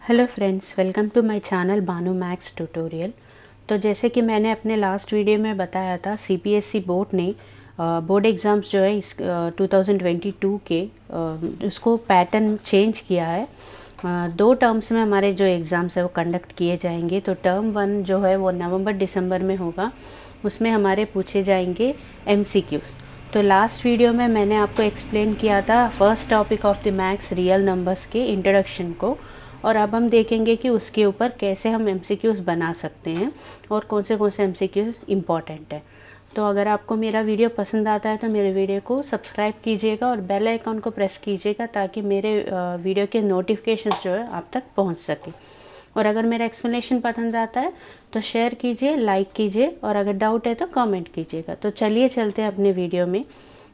Hello friends, welcome to my channel Banu maths tutorial. तो जैसे कि मैंने अपने लास्ट वीडियो में बताया था, सीपीएसई बोर्ड ने बोर्ड एग्ज़ाम्स जो है इस 2022 के उसको पैटर्न चेंज किया है। दो टर्म्स में हमारे जो एग्ज़ाम्स है वो कंडक्ट किए जाएंगे। तो टर्म 1 जो है वो नवंबर दिसंबर में होगा, उसमें हमारे पूछे जाएंगे एमसीक्यूज़। तो लास्ट वीडियो में मैंने आपको एक्सप्लेन किया था first topic of the maths real numbers के इंट्रोडक्शन को, और अब हम देखेंगे कि उसके ऊपर कैसे हम एमसीक्यूज़ बना सकते हैं और कौन से एमसीक्यूज़ इम्पॉर्टेंट है। तो अगर आपको मेरा वीडियो पसंद आता है तो मेरे वीडियो को सब्सक्राइब कीजिएगा और बेल आइकन को प्रेस कीजिएगा ताकि मेरे वीडियो के नोटिफिकेशंस जो है आप तक पहुंच सके। और अगर मेरा एक्सप्लेनेशन पसंद आता है तो शेयर कीजिए, लाइक कीजिए, और अगर डाउट है तो कमेंट कीजिएगा। तो चलिए चलते हैं अपने वीडियो में।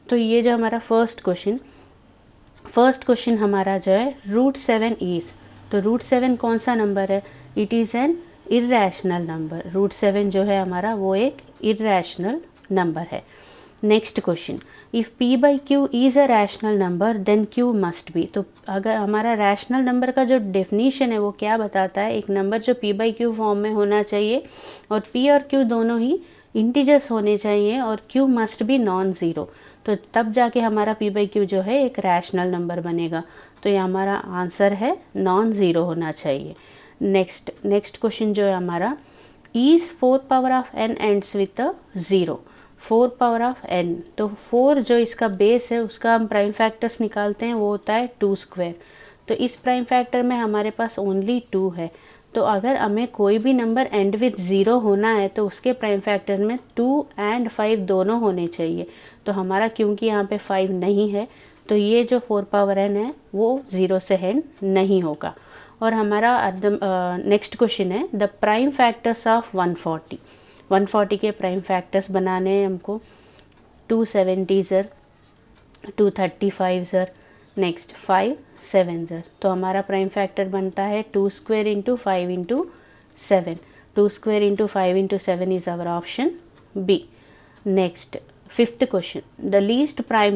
तो ये जो हमारा फर्स्ट क्वेश्चन हमारा जो है √7 इज़। तो √7 कौन सा नंबर है? It is an irrational number. √7 जो है हमारा वो एक इर्रेशनल नंबर है। Next question, if p by q is a rational number then q must be. तो अगर हमारा रैशनल नंबर का जो डेफिनीशन है वो क्या बताता है? एक नंबर जो p बाई क्यू फॉर्म में होना चाहिए और p और q दोनों ही इंटीजर्स होने चाहिए और q must B non zero. तो तब जाके हमारा p बाई क्यू जो है एक रैशनल नंबर बनेगा। तो ये हमारा आंसर है नॉन ज़ीरो होना चाहिए। नेक्स्ट क्वेश्चन जो है हमारा, is 4 power of n ends with a zero. 4 power of n, तो 4 जो इसका बेस है उसका हम प्राइम फैक्टर्स निकालते हैं, वो होता है 2 स्क्वायर। तो इस प्राइम फैक्टर में हमारे पास ओनली 2 है। तो अगर हमें कोई भी नंबर एंड विथ ज़ीरो होना है तो उसके प्राइम फैक्टर में 2 एंड 5 दोनों होने चाहिए। तो हमारा क्योंकि यहाँ पे 5 नहीं है तो ये जो 4 पावर n है वो ज़ीरो से एंड नहीं होगा। और हमारा नेक्स्ट क्वेश्चन है द प्राइम फैक्टर्स ऑफ 140। 140 के प्राइम फैक्टर्स बनाने हैं हमको। 270 ज़र, 235 ज़र, नेक्स्ट 5 7 ज़र। तो हमारा प्राइम फैक्टर बनता है 2 square into 5 into 7। 2 square into 5 into 7 is our option B. Next fifth question, the least prime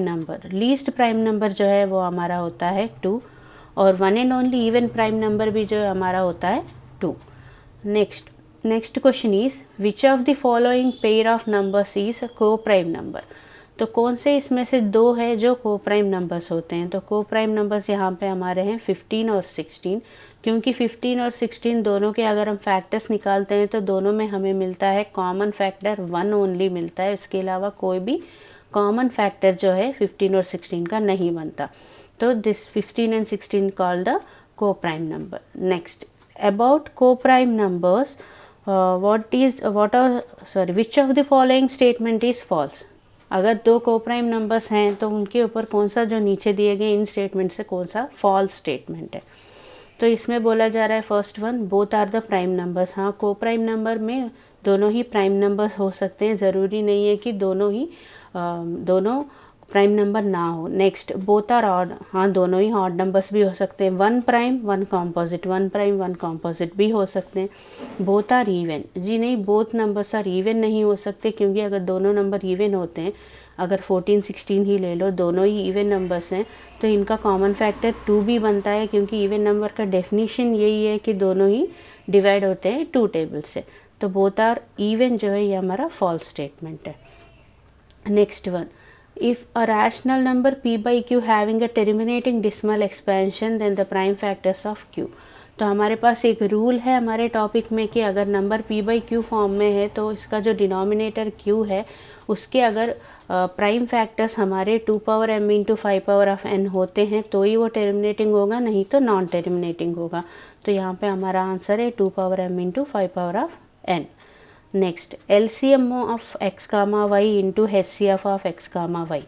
number जो है वो हमारा होता है 2, और one and only even prime number भी जो है हमारा होता है 2। Next question is which of the following pair of numbers is coprime number. तो कौन से इसमें से दो है जो को प्राइम नंबर्स होते हैं? तो को प्राइम नंबर्स यहाँ पे हमारे हैं 15 और 16। क्योंकि 15 और 16 दोनों के अगर हम फैक्टर्स निकालते हैं तो दोनों में हमें मिलता है कॉमन फैक्टर 1 ओनली मिलता है। इसके अलावा कोई भी कॉमन फैक्टर जो है 15 और 16 का नहीं बनता। तो this 15 and 16 called the co-prime number. Next, about co-prime numbers, which of the following statement is false? अगर दो को-प्राइम नंबर्स हैं तो उनके ऊपर कौन सा जो नीचे दिए गए इन स्टेटमेंट से कौन सा फॉल्स स्टेटमेंट है? तो इसमें बोला जा रहा है first one, both are the prime numbers. हाँ, को-प्राइम नंबर में दोनों ही प्राइम नंबर्स हो सकते हैं, ज़रूरी नहीं है कि दोनों प्राइम नंबर ना हो। Next, both are odd. हाँ, दोनों ही ऑड नंबर्स भी हो सकते हैं। One prime one composite, one prime one composite भी हो सकते हैं। बोथ आर इवन, जी नहीं, बोथ नंबर्स आर इवन नहीं हो सकते, क्योंकि अगर दोनों नंबर इवन होते हैं, अगर 14 16 ही ले लो, दोनों ही इवन नंबर्स हैं, तो इनका कॉमन फैक्टर 2 भी बनता है, क्योंकि इवन नंबर का डेफिनीशन यही है कि दोनों ही डिवाइड होते हैं 2 टेबल से। तो बोथ आर इवन जो है ये हमारा फॉल्स स्टेटमेंट है। Next one, if a rational number p by q having a terminating decimal expansion then the prime factors of q। तो हमारे पास एक रूल है हमारे टॉपिक में कि अगर number p by q form में है तो इसका जो डिनोमिनेटर q है उसके अगर प्राइम फैक्टर्स हमारे 2 power m into 5 power of n होते हैं तो ही वो टर्मिनेटिंग होगा, नहीं तो नॉन टर्मिनेटिंग होगा। तो यहाँ पे हमारा आंसर है 2 power m into 5 power of n। Next, LCM of x comma y into HCF of x comma y.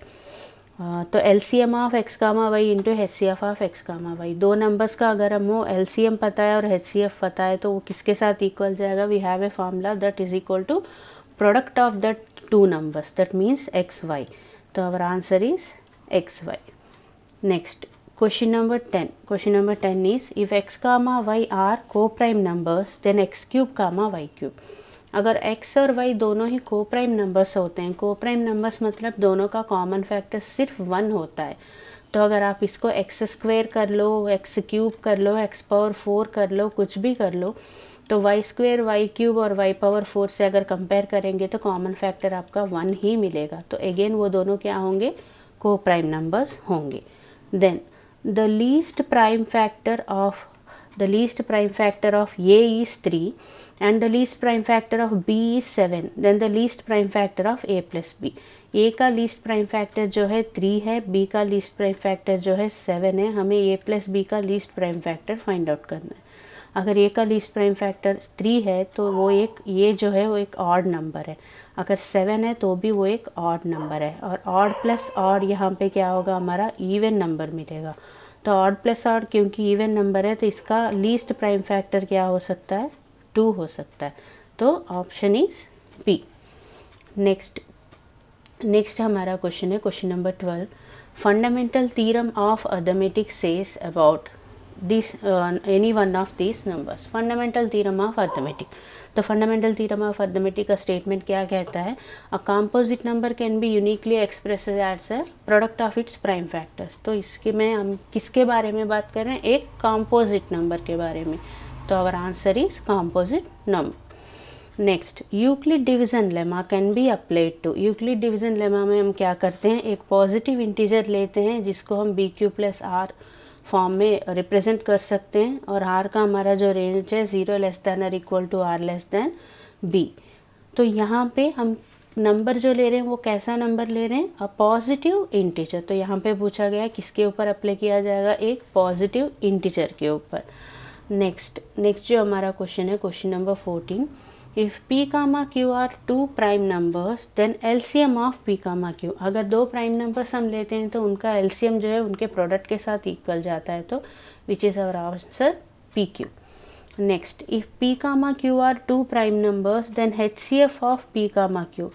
तो LCM of x comma y into HCF of x comma y, दो numbers का अगर हमको LCM पता है और HCF पता है तो वो किसके साथ इक्वल जाएगा? We have a formula that is equal to product of that two numbers, that means XY। तो our answer is XY। Next, question number 10 is if x comma y are coprime numbers then x cube comma y cube. अगर x और y दोनों ही को prime numbers होते हैं, को prime numbers मतलब दोनों का कॉमन फैक्टर सिर्फ 1 होता है, तो अगर आप इसको एक्स स्क्वायर कर लो, एक्स क्यूब कर लो, एक्स पावर 4 कर लो, कुछ भी कर लो, तो वाई स्क्वायर, वाई क्यूब और वाई पावर 4 से अगर कंपेयर करेंगे तो कॉमन फैक्टर आपका 1 ही मिलेगा। तो अगेन वो दोनों क्या होंगे, को प्राइम नंबर्स होंगे। Then the least prime factor of A is 3 and the least prime factor of B is 7, then the least prime factor of A plus B। A का least prime factor जो है 3 है, B का least prime factor जो है 7 है, हमें A plus B का least prime factor find out करना है। अगर A का लीस्ट प्राइम फैक्टर 3 है तो वो ये जो है वो एक ऑड नंबर है, अगर 7 है तो भी वो एक ऑड नंबर है, और ऑड प्लस ऑड यहाँ पे क्या होगा, हमारा इवन नंबर मिलेगा। तो ऑड प्लस ऑड क्योंकि इवन नंबर है तो इसका लीस्ट प्राइम फैक्टर क्या हो सकता है, 2 हो सकता है। तो ऑप्शन इज बी। नेक्स्ट हमारा क्वेश्चन है question number 12। Fundamental theorem of arithmetic says about this any one of this numbers. Fundamental theorem of arithmetic, तो फंडामेंटल थ्योरम ऑफ अर्थमेटिक का स्टेटमेंट क्या कहता है, a composite number can be uniquely expressed as a product of its prime factors. तो इसके में हम किसके बारे में बात कर रहे हैं, एक कंपोजिट नंबर के बारे में। तो our answer is composite number. Next, Euclid division lemma can be applied to. Euclid division lemma में हम क्या करते हैं, एक पॉजिटिव इंटीजर लेते हैं जिसको हम b q plus r form में रिप्रेजेंट कर सकते हैं, और आर का हमारा जो रेंज है 0 लेस दैन और equal to r less than b. तो यहाँ पे हम नंबर जो ले रहे हैं वो कैसा नंबर ले रहे हैं, अ पॉजिटिव इंटीजर। तो यहाँ पे पूछा गया किसके ऊपर अप्लाई किया जाएगा, एक पॉजिटिव इंटीजर के ऊपर। नेक्स्ट जो हमारा क्वेश्चन है question number 14। If P, Q are 2 prime numbers then LCM of P, Q। अगर 2 प्राइम नंबर्स हम लेते हैं तो उनका LCM जो है उनके प्रोडक्ट के साथ इक्वल जाता है, तो which is our answer PQ। Next, if P, Q are 2 prime numbers then HCF of P, Q।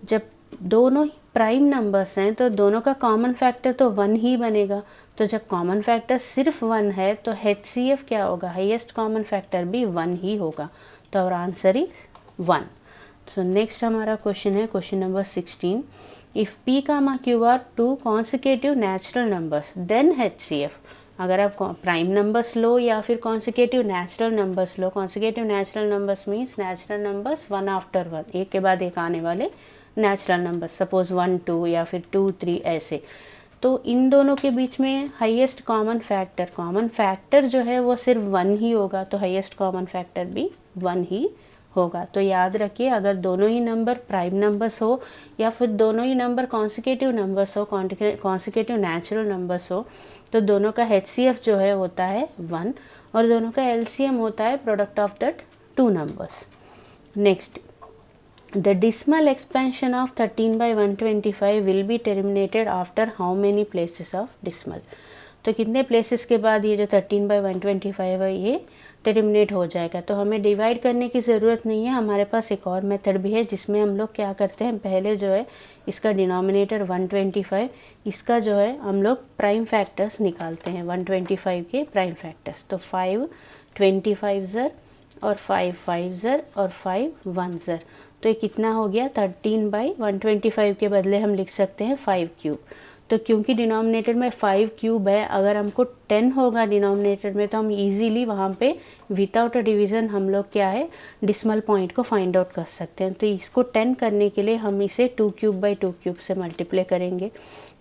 जब दोनों प्राइम नंबर्स हैं तो दोनों का कॉमन फैक्टर तो 1 ही बनेगा, तो जब कॉमन फैक्टर सिर्फ 1 है तो HCF क्या होगा, हाईएस्ट कॉमन फैक्टर भी 1 ही होगा। तो our answer is 1। So next हमारा क्वेश्चन है question number 16। If P, Q are 2 consecutive natural numbers then HCF। अगर आप प्राइम नंबर्स लो या फिर कॉन्सिक्यूटिव नेचुरल नंबर्स लो, consecutive natural numbers means natural numbers 1 after 1, एक के बाद एक आने वाले नेचुरल नंबर्स, सपोज 1 2 या फिर 2 3 ऐसे। तो इन दोनों के बीच में हाईएस्ट कॉमन फैक्टर जो है वो सिर्फ 1 ही होगा, तो हाईएस्ट कॉमन फैक्टर भी 1 ही होगा। तो याद रखिए, अगर दोनों ही नंबर प्राइम नंबर्स हो या फिर दोनों ही नंबर कॉन्सिक्यूटिव नंबर्स हो, कॉन्सिक्यूटिव नेचुरल नंबर्स हो, तो दोनों का HCF जो है होता है 1 और दोनों का LCM होता है product of that 2 numbers. Next, the decimal expansion of 13/125 will be terminated after how many places of decimal। तो कितने प्लेसेस के बाद ये जो 13/125 है ये टर्मिनेट हो जाएगा। तो हमें डिवाइड करने की ज़रूरत नहीं है, हमारे पास एक और मेथड भी है जिसमें हम लोग क्या करते हैं, पहले जो है इसका डिनोमिनेटर 125, इसका जो है हम लोग प्राइम फैक्टर्स निकालते हैं, 125 के प्राइम फैक्टर्स। तो 5 25 ज़र और 5 5 ज़र और 5 1 ज़र, तो ये कितना हो गया, 13/125 के बदले हम लिख सकते हैं 5 क्यूब। तो क्योंकि डिनोमिनेटर में 5 क्यूब है, अगर हमको 10 होगा डिनोमिनेटर में तो हम इजीली वहाँ पे विदाउट अ डिवीज़न हम लोग क्या है डिसिमल पॉइंट को फाइंड आउट कर सकते हैं। तो इसको 10 करने के लिए हम इसे 2 क्यूब बाई 2 क्यूब से मल्टीप्लाई करेंगे।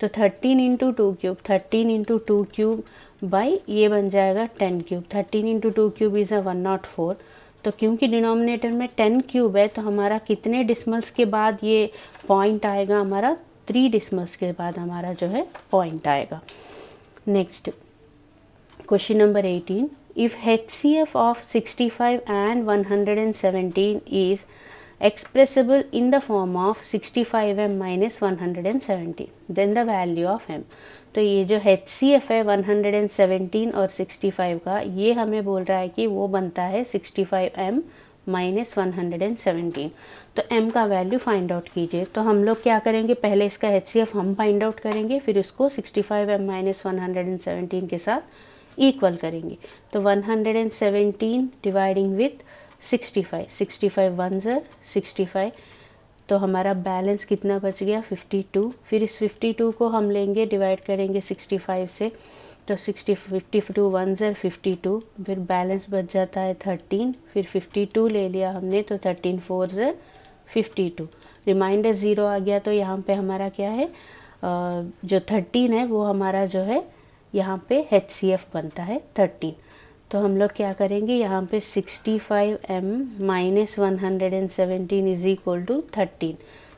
तो 13 into 2 cube, 13 into 2 cube by ये बन जाएगा 10 cube. 13 into 2 cube is a 104। तो क्योंकि डिनोमिनेटर में 10 क्यूब है तो हमारा कितने डिसमल्स के बाद ये पॉइंट आएगा, हमारा 3 डिसमल्स के बाद हमारा जो है पॉइंट आएगा। Next question number 18। If HCF of 65 and 117 is expressible in the form of 65m minus 117 then the value of m। तो ये जो HCF है 117 और 65 का, ये हमें बोल रहा है कि वो बनता है 65m माइनस 117। तो m का वैल्यू फाइंड आउट कीजिए। तो हम लोग क्या करेंगे, पहले इसका HCF हम फाइंड आउट करेंगे, फिर उसको 65m माइनस 117 के साथ इक्वल करेंगे। तो 117 डिवाइडिंग विथ 65 1 ज़र 65 तो हमारा बैलेंस कितना बच गया 52। फिर इस 52 को हम लेंगे डिवाइड करेंगे 65 से, तो 52 1 ज़र 52, फिर बैलेंस बच जाता है 13, फिर 52 ले लिया हमने तो 13 4 ज़र 52, रिमाइंडर 0 आ गया। तो यहाँ पे हमारा क्या है, जो 13 है वो हमारा जो है यहाँ पे HCF बनता है 13। तो हम लोग क्या करेंगे, यहाँ पे 65m minus 117 is equal to 13,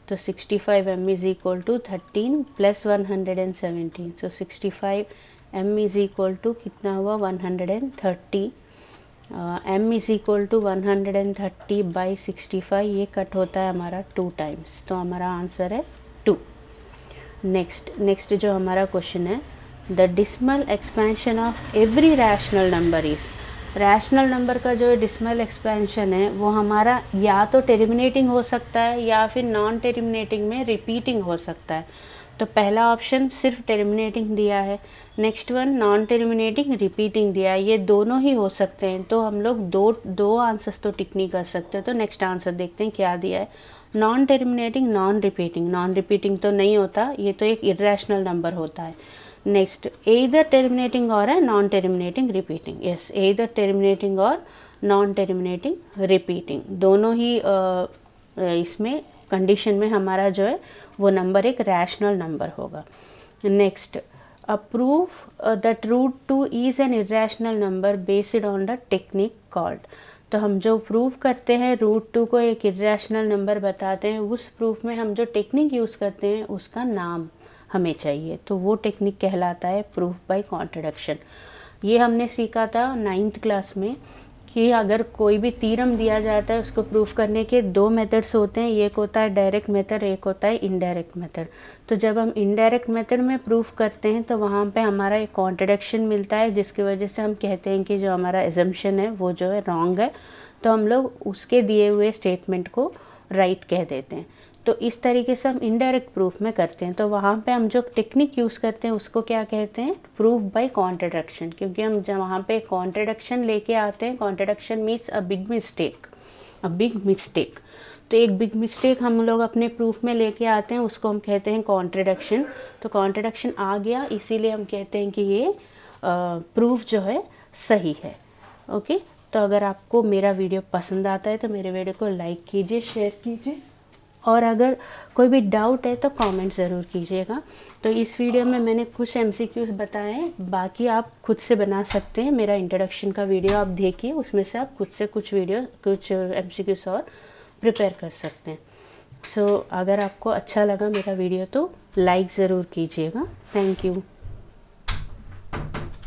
तो 65m is equal to 13 plus 117, so 65m is equal to कितना हुआ 130, m is equal to 130 by 65, ये कट होता है हमारा 2 टाइम्स, तो हमारा आंसर है 2। नेक्स्ट जो हमारा क्वेश्चन है, the decimal expansion of every rational number is, rational number का जो डिसिमल एक्सपेंशन है वो हमारा या तो टर्मिनेटिंग हो सकता है या फिर नॉन टर्मिनेटिंग में रिपीटिंग हो सकता है। तो पहला ऑप्शन सिर्फ टर्मिनेटिंग दिया है, next one non terminating repeating दिया है, ये दोनों ही हो सकते हैं। तो हम लोग दो आंसर्स तो टिक नहीं कर सकते। तो नेक्स्ट आंसर देखते हैं क्या दिया है, नॉन टर्मिनेटिंग नॉन रिपीटिंग तो नहीं होता, ये तो एक इर्रेशनल नंबर होता है। नेक्स्ट either टर्मिनेटिंग और है non terminating repeating, yes either terminating और नॉन टर्मिनेटिंग रिपीटिंग, दोनों ही इसमें कंडीशन में हमारा जो है वो नंबर एक रैशनल नंबर होगा। Next, a proof that √2 is an irrational number based on the technique called, तो हम जो प्रूफ करते हैं √2 को एक इर्रेशनल नंबर बताते हैं, उस प्रूफ में हम जो टेक्निक यूज़ करते हैं उसका नाम हमें चाहिए, तो वो टेक्निक कहलाता है प्रूफ बाय कॉन्ट्रडिक्शन। ये हमने सीखा था 9th क्लास में कि अगर कोई भी थ्योरम दिया जाता है उसको प्रूफ करने के 2 मेथड्स होते हैं, एक होता है डायरेक्ट मेथड, एक होता है इनडायरेक्ट मेथड। तो जब हम इनडायरेक्ट मेथड में प्रूफ करते हैं तो वहाँ पे हमारा एक कॉन्ट्रडिक्शन मिलता है, जिसकी वजह से हम कहते हैं कि जो हमारा एजम्पशन है वो जो है रॉन्ग है, तो हम लोग उसके दिए हुए स्टेटमेंट को राइट कह देते हैं। तो इस तरीके से हम इनडायरेक्ट प्रूफ में करते हैं। तो वहाँ पे हम जो टेक्निक यूज़ करते हैं उसको क्या कहते हैं, प्रूफ बाय कॉन्ट्रडिक्शन, क्योंकि हम जब वहाँ पे कॉन्ट्रडिक्शन लेके आते हैं, contradiction means a big mistake, तो एक बिग मिस्टेक हम लोग अपने प्रूफ में लेके आते हैं, उसको हम कहते हैं कॉन्ट्रडिक्शन। तो कॉन्ट्रडिक्शन आ गया, इसीलिए हम कहते हैं कि ये प्रूफ जो है सही है। ओके, तो अगर आपको मेरा वीडियो पसंद आता है तो मेरे वीडियो को लाइक कीजिए, शेयर कीजिए, और अगर कोई भी डाउट है तो कमेंट ज़रूर कीजिएगा। तो इस वीडियो में मैंने कुछ MCQs बताए हैं, बाकी आप खुद से बना सकते हैं। मेरा इंट्रोडक्शन का वीडियो आप देखिए, उसमें से आप खुद से कुछ MCQs और प्रिपेयर कर सकते हैं। सो अगर आपको अच्छा लगा मेरा वीडियो तो लाइक ज़रूर कीजिएगा। Thank you.